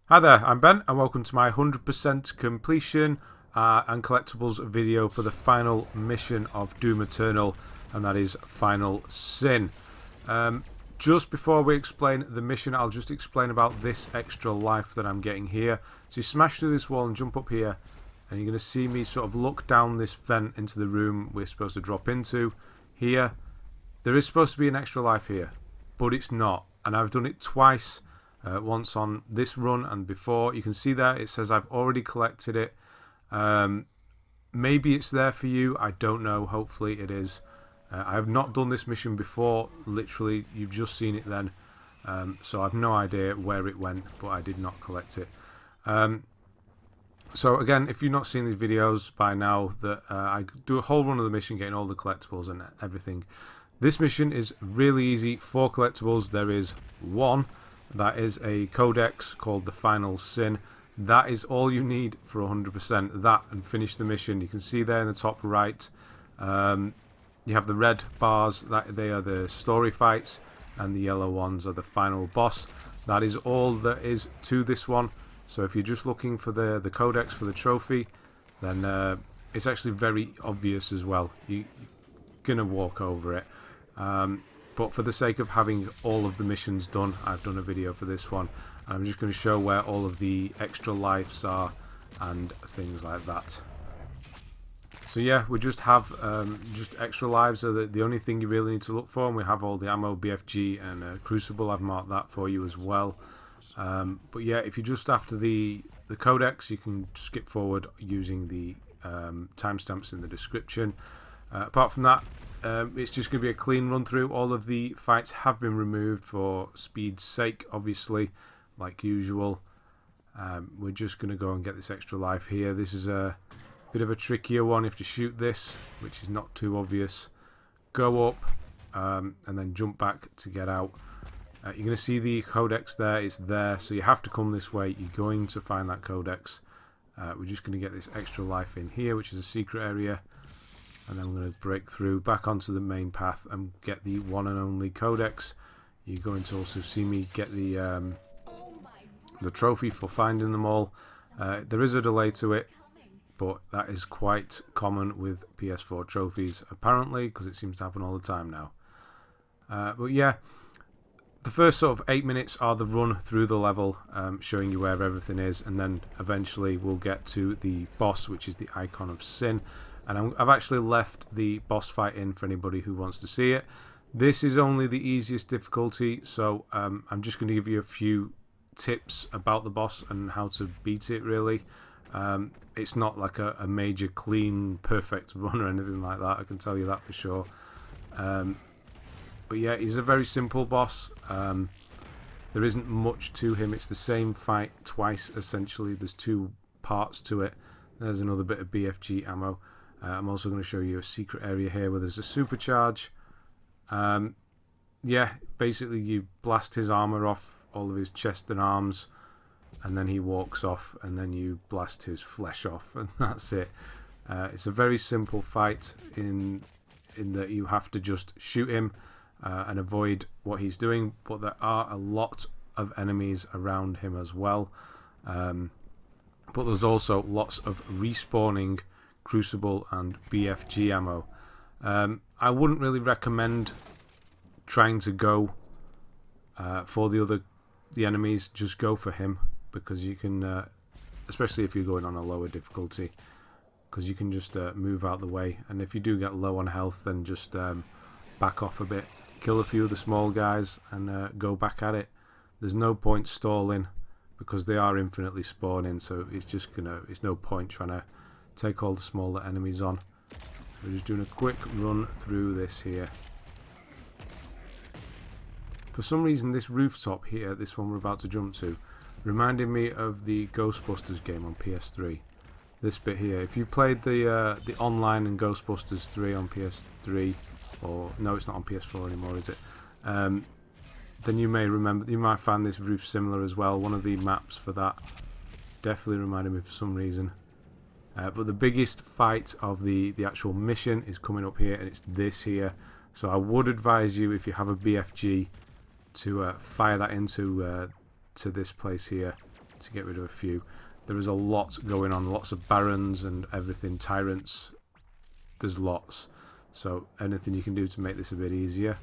Hi there, I'm Ben and welcome to my 100% completion and collectibles video for the final mission of Doom Eternal, and that is Final Sin. Just before we explain the mission, I'll just explain about this extra life that I'm getting here. So you smash through this wall and jump up here, and you're going to see me sort of look down this vent into the room we're supposed to drop into. Here, there is supposed to be an extra life here, but it's not, and I've done it twice. Once on this run and before. You can see there it says I've already collected it. Maybe it's there for you, I don't know, hopefully it is. I have not done this mission before, literally you've just seen it then, so I've no idea where it went, but I did not collect it. So again, if you've not seen these videos by now, that I do a whole run of the mission getting all the collectibles and everything. This mission is really easy. 4 collectibles. There is one that is a Codex called the Final Sin. That is all you need for 100%. That and finish the mission. You can see there in the top right, you have the red bars, that they are the story fights, and the yellow ones are the final boss. That is all there is to this one. So if you're just looking for the Codex for the trophy, then it's actually very obvious as well. You're gonna walk over it. But for the sake of having all of the missions done, I've done a video for this one, and I'm just going to show where all of the extra lives are and things like that. So yeah, we just have just extra lives are the only thing you really need to look for, and we have all the ammo, BFG and Crucible. I've marked that for you as well. But yeah, if you're just after the Codex, you can skip forward using the timestamps in the description. Apart from that, it's just going to be a clean run through. All of the fights have been removed for speed's sake, obviously, like usual. We're just going to go and get this extra life here. This is a bit of a trickier one. You have to shoot this, which is not too obvious. Go up and then jump back to get out. You're going to see the Codex there. It's there, so you have to come this way. You're going to find that Codex. We're just going to get this extra life in here, which is a secret area. And then we're going to break through back onto the main path and get the one and only Codex. You're going to also see me get the trophy for finding them all. There is a delay to it, but that is quite common with PS4 trophies apparently, because it seems to happen all the time now. But yeah, the first sort of 8 minutes are the run through the level, showing you where everything is, and then eventually we'll get to the boss, which is the Icon of Sin. And I've actually left the boss fight in for anybody who wants to see it. This is only the easiest difficulty, so I'm just going to give you a few tips about the boss and how to beat it, really. It's not like a major, clean, perfect run or anything like that, I can tell you that for sure. But yeah, he's a very simple boss. There isn't much to him. It's the same fight twice, essentially. There's 2 parts to it. There's another bit of BFG ammo. I'm also going to show you a secret area here where there's a Supercharge. Yeah, basically you blast his armor off, all of his chest and arms, and then he walks off, and then you blast his flesh off, and that's it. It's a very simple fight in that you have to just shoot him and avoid what he's doing, but there are a lot of enemies around him as well. But there's also lots of respawning Crucible and BFG ammo. I wouldn't really recommend trying to go for the enemies. Just go for him, because you can, especially if you're going on a lower difficulty, because you can just move out the way. And if you do get low on health, then just back off a bit, kill a few of the small guys, and go back at it. There's no point stalling, because they are infinitely spawning, so it's no point trying to take all the smaller enemies on. We're just doing a quick run through this here. For some reason, this rooftop here, this one we're about to jump to, reminded me of the Ghostbusters game on PS3. This bit here, if you played the online in Ghostbusters 3 on PS3, or no, it's not on PS4 anymore, is it? Then you may remember, you might find this roof similar as well. One of the maps for that definitely reminded me for some reason. But the biggest fight of the actual mission is coming up here, and it's this here. So I would advise you, if you have a BFG, to fire that into to this place here. to get rid of a few. There is a lot going on, lots of barons and everything, tyrants. There's lots. So anything you can do to make this a bit easier.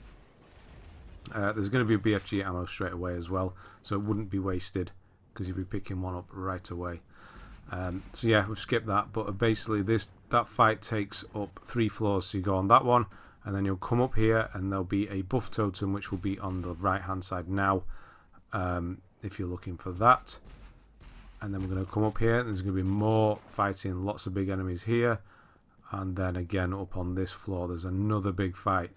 There's going to be a BFG ammo straight away as well, so it wouldn't be wasted because you'd be picking one up right away. So yeah, we've skipped that, but basically that fight takes up 3 floors. So you go on that one, and then you'll come up here, and there'll be a buff totem which will be on the right hand side now, if you're looking for that. And then we're going to come up here, and there's going to be more fighting, lots of big enemies here, and then again up on this floor there's another big fight.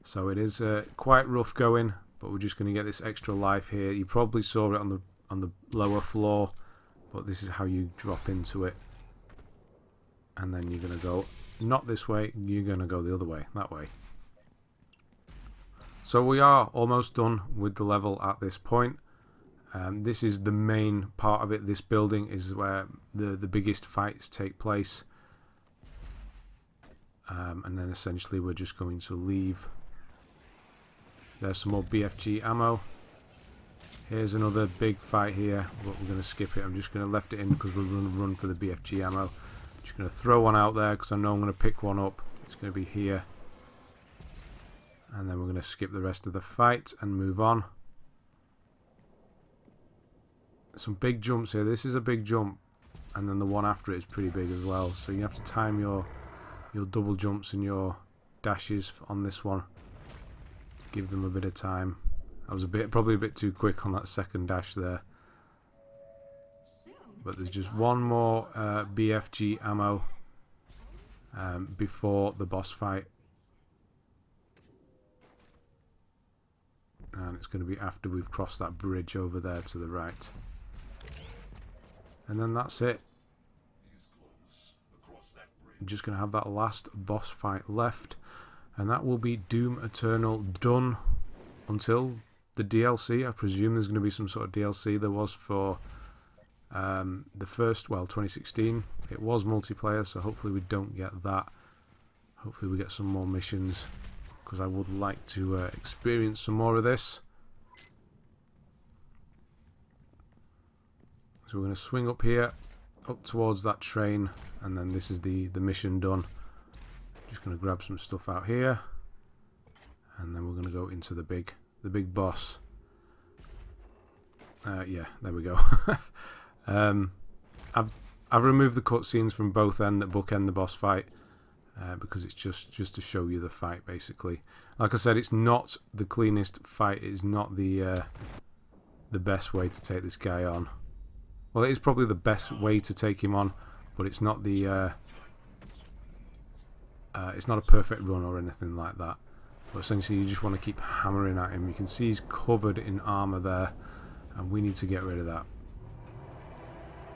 So it is quite rough going, but we're just going to get this extra life here. You probably saw it on the lower floor, but this is how you drop into it. And then you're going to go not this way, you're going to go the other way, that way. So we are almost done with the level at this point. This is the main part of it. This building is where the biggest fights take place. And then essentially we're just going to leave. There's some more BFG ammo. Here's another big fight here, but we're going to skip it. I'm just going to left it in because we're going to run for the BFG ammo. Just going to throw one out there because I know I'm going to pick one up. It's going to be here. And then we're going to skip the rest of the fight and move on. Some big jumps here. This is a big jump, and then the one after it is pretty big as well. So you have to time your double jumps and your dashes on this one. Give them a bit of time. I was probably a bit too quick on that second dash there. But there's just one more BFG ammo before the boss fight. And it's going to be after we've crossed that bridge over there to the right. And then that's it. I'm just going to have that last boss fight left. And that will be Doom Eternal done until the DLC. I presume there's going to be some sort of DLC. There was for the first, 2016. It was multiplayer, so hopefully we don't get that. Hopefully we get some more missions, because I would like to experience some more of this. So we're going to swing up here, up towards that train, and then this is the mission done. Just going to grab some stuff out here, and then we're going to go into the big boss. Yeah, there we go. I've removed the cutscenes from both end that bookend the boss fight, because it's just to show you the fight basically. Like I said, it's not the cleanest fight. It is not the best way to take this guy on. Well, it is probably the best way to take him on, but it's not the it's not a perfect run or anything like that. But essentially you just want to keep hammering at him. You can see he's covered in armor there, and we need to get rid of that.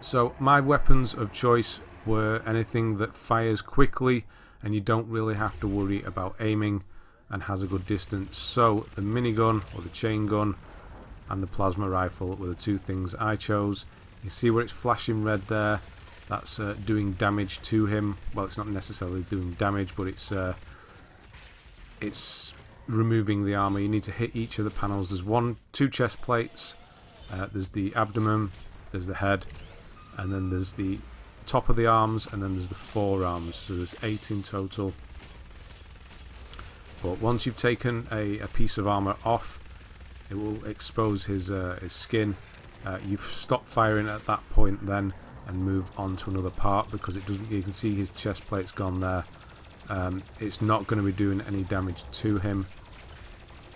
So my weapons of choice were anything that fires quickly and you don't really have to worry about aiming and has a good distance. So the minigun or the chain gun and the plasma rifle were the two things I chose. You see where it's flashing red there? That's doing damage to him. Well, it's not necessarily doing damage, but it's removing the armor. You need to hit each of the panels. There's two chest plates. There's the abdomen. There's the head, and then there's the top of the arms, and then there's the forearms. So there's 8 in total. But once you've taken a piece of armor off, it will expose his skin. You've stopped firing at that point then, and move on to another part, because it doesn't. You can see his chest plate's gone there. It's not going to be doing any damage to him.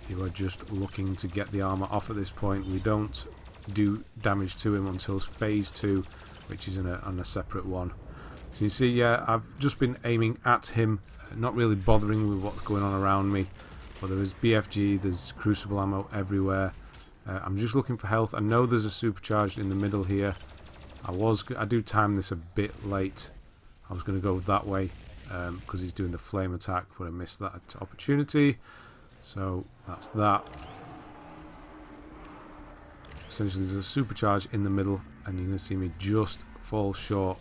You are just looking to get the armor off at this point. We don't do damage to him until phase 2, which is on a separate one. So you see, yeah, I've just been aiming at him, not really bothering with what's going on around me. But there is BFG, there's Crucible Ammo everywhere. I'm just looking for health. I know there's a Supercharge in the middle here. I do time this a bit late. I was going to go that way because he's doing the flame attack, but I missed that opportunity. So that's that. Essentially, there's a Supercharge in the middle, and you're going to see me just fall short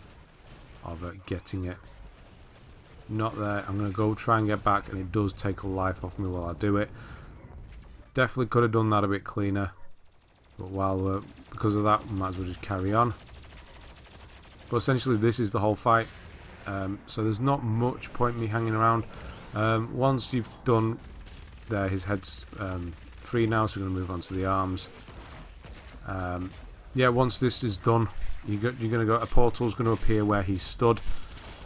of getting it. Not there. I'm going to go try and get back, and it does take a life off me while I do it. Definitely could have done that a bit cleaner. But while because of that, we might as well just carry on. But essentially, this is the whole fight. So there's not much point me hanging around. Once you've done there, his head's free now, so we're going to move on to the arms. Yeah, once this is done, you're going to go. A portal's going to appear where he stood,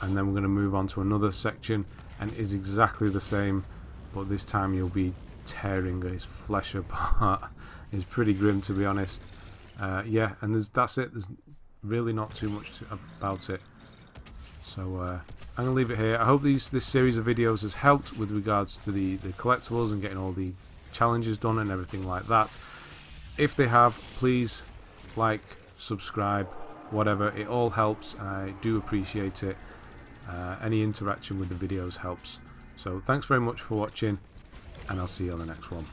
and then we're going to move on to another section, and it is exactly the same, but this time you'll be tearing his flesh apart. It's pretty grim, to be honest. Yeah, and that's it. There's really not too much about it. So I'm going to leave it here. I hope this series of videos has helped with regards to the collectibles and getting all the challenges done and everything like that. If they have, please like, subscribe, whatever. It all helps. I do appreciate it. Any interaction with the videos helps. So thanks very much for watching, and I'll see you on the next one.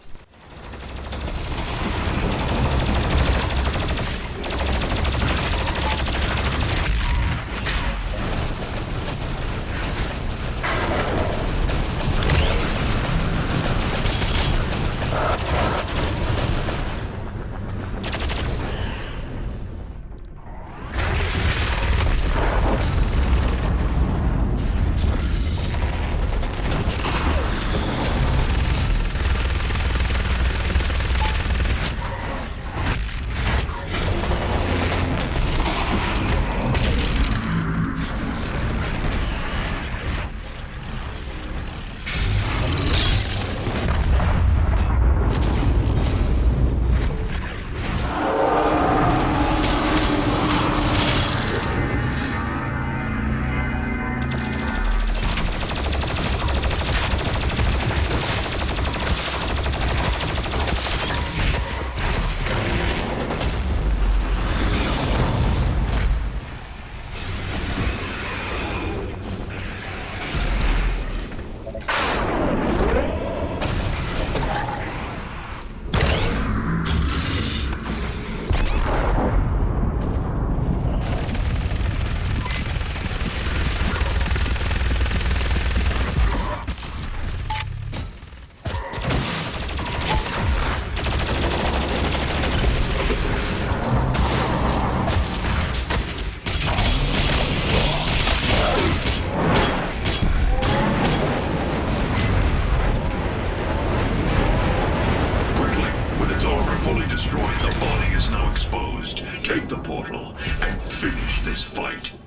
Fully destroyed, the body is now exposed. Take the portal and finish this fight.